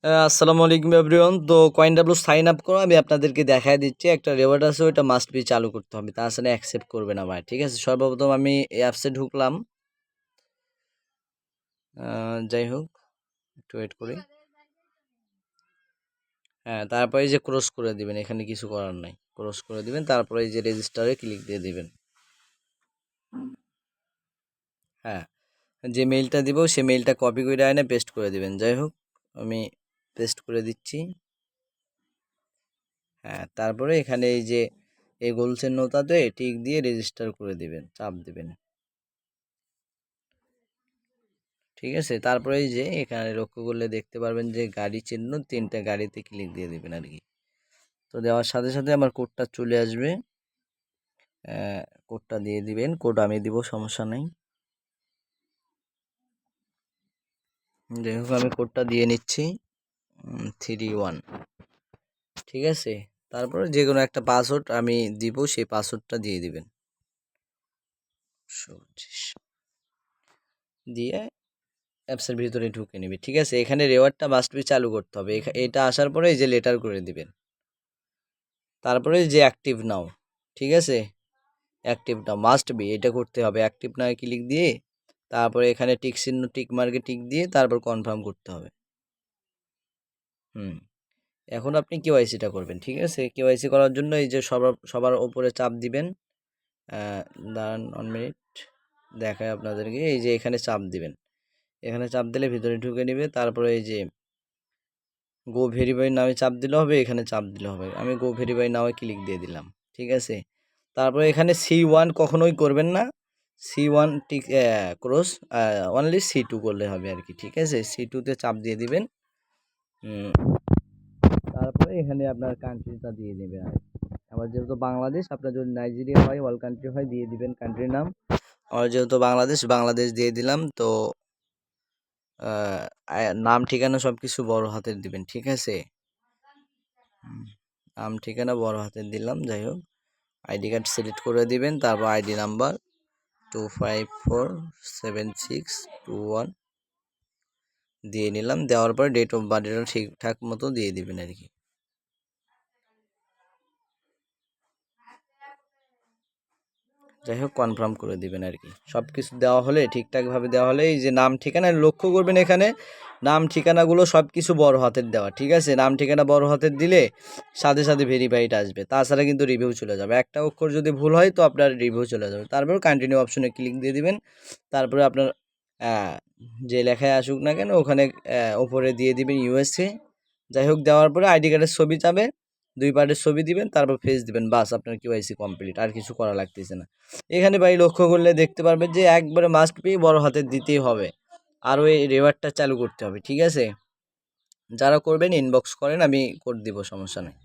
আসসালামু আলাইকুম এভরিওয়ান। তো কয়েনডাব্লু সাইন আপ করো, আমি আপনাদেরকে দেখায় দিচ্ছি। একটা রেওয়ার্ড আছে, ওইটা মাস্ট বি চালু করতে হবে, তাছাড়া অ্যাকসেপ্ট করবে না ভাই। ঠিক আছে, সর্বপ্রথম আমি অ্যাপসে ঢুকলাম। যাই হোক, একটু ওয়েট করি। হ্যাঁ, তারপরে এই যে ক্রস করে দিবেন, এখানে কিছু করার নাই, ক্রস করে দিবেন। তারপরে এই যে রেজিস্টারে ক্লিক দিয়ে দিবেন। হ্যাঁ, যে মেইলটা দিব সে মেইলটা কপি করে এনে পেস্ট করে দিবেন। যাই হোক, আমি পেস্ট করে দিচ্ছি। হ্যাঁ, তারপরে এখানে এই যে এই গোল চিহ্নটাতে টিক দিয়ে রেজিস্টার করে দিবেন, চাপ দিবেন। ঠিক আছে, তারপরে এই যে এখানে লক্ষ্য করলে দেখতে পারবেন যে গাড়ি চিহ্ন, 3টা গাড়িতে ক্লিক দিয়ে দিবেন আর কি। তো দেওয়ার সাথে সাথে আমার কোডটা চলে আসবে। কোডটা দিয়ে দিবেন, কোড আমি দিব, সমস্যা নেই। যাই হোক, আমি কোডটা দিয়ে নিচ্ছি 31। ঠিক আছে, তারপরে যে কোনো একটা পাসওয়ার্ড আমি দিব, সেই পাসওয়ার্ডটা দিয়ে দিবেন। দিয়ে অ্যাপসের ভিতরে ঢুকে নেবে। ঠিক আছে, এখানে রেওয়ার্ডটা মাস্ট বি চালু করতে হবে। এটা আসার পরে এই যে লেটার করে দিবেন। তারপরে যে অ্যাক্টিভ নাও, ঠিক আছে, অ্যাক্টিভ নাও মাস্ট বি, এটা করতে হবে। অ্যাক্টিভ নাও ক্লিক দিয়ে তারপরে এখানে টিক চিহ্ন, টিক মার্কে টিক দিয়ে তারপর কনফার্ম করতে হবে। এখন আপনি কেওয়াইসিটা করবেন। ঠিক আছে, কেওয়াইসি করার জন্য এই যে সবার ওপরে চাপ দিবেন। দাঁড়ান 1 মিনিট, দেখায় আপনাদেরকে। এই যে এখানে চাপ দিবেন, এখানে চাপ দিলে ভিতরে ঢুকে নেবে। তারপরে এই যে গো ভেরিফাই নামে চাপ দিলে হবে, এখানে চাপ দিলে হবে। আমি গো ভেরিফাই নামে ক্লিক দিয়ে দিলাম। ঠিক আছে, তারপরে এখানে C1 কখনোই করবেন না, C1 tick cross, only C2 করলে হবে আর কি। ঠিক আছে, C2তে চাপ দিয়ে দিবেন। তারপরে এখানে আপনার কান্ট্রিটা দিয়ে নেবেন। আর আমার যেহেতু বাংলাদেশ, আপনার যদি নাইজেরিয়া হয়, অল কান্ট্রি হয়, দিয়ে দিবেন কান্ট্রির নাম। আমার যেহেতু বাংলাদেশ দিয়ে দিলাম। তো নাম ঠিকানা সব কিছু বড় হাতের দিবেন। ঠিক আছে, নাম ঠিকানা বড় হাতের দিলাম। যাই হোক, আইডি কার্ড সিলেক্ট করে দিবেন। তারপর আইডি নাম্বার 254762 দিয়ে নিলাম। দেওয়ার পর ডেট অফ বার্থটা ঠিকঠাক মতো দিয়ে দিবেন আর কি। যাই হোক, কনফার্ম করে দিবেন আর কি। সব কিছু দেওয়া হলে, ঠিকঠাকভাবে দেওয়া হলে, এই যে নাম ঠিকানা লক্ষ্য করবেন, এখানে নাম ঠিকানাগুলো সব কিছু বড় হাতের দেওয়া। ঠিক আছে, নাম ঠিকানা বড় হাতের দিলে সাথে সাথে ভেরিফাইড আসবে, তাছাড়া কিন্তু রিভিউ চলে যাবে। একটা অক্ষর যদি ভুল হয় তো আপনার রিভিউ চলে যাবে। তারপর কন্টিনিউ অপশনে ক্লিক দিয়ে দিবেন। তারপরে আপনার যে লেখায় আসুক না কেন, ওখানে ওপরে দিয়ে দিবেন USA। যাই হোক, দেওয়ার পরে আইডি কার্ডের ছবি যাবে, 2 পার্টের ছবি দিবেন, তারপর ফেস দিবেন। বাস, আপনার কেওয়াইসি কমপ্লিট, আর কিছু করা লাগতেছে না। এখানে ভাই লক্ষ্য করলে দেখতে পারবেন যে একবারে মাস্ট বি বড় হাতের দিতেই হবে, আর ওই রেওয়ার্ডটা চালু করতে হবে। ঠিক আছে, যারা করবেন ইনবক্স করেন, আমি করে দিব, সমস্যা নেই।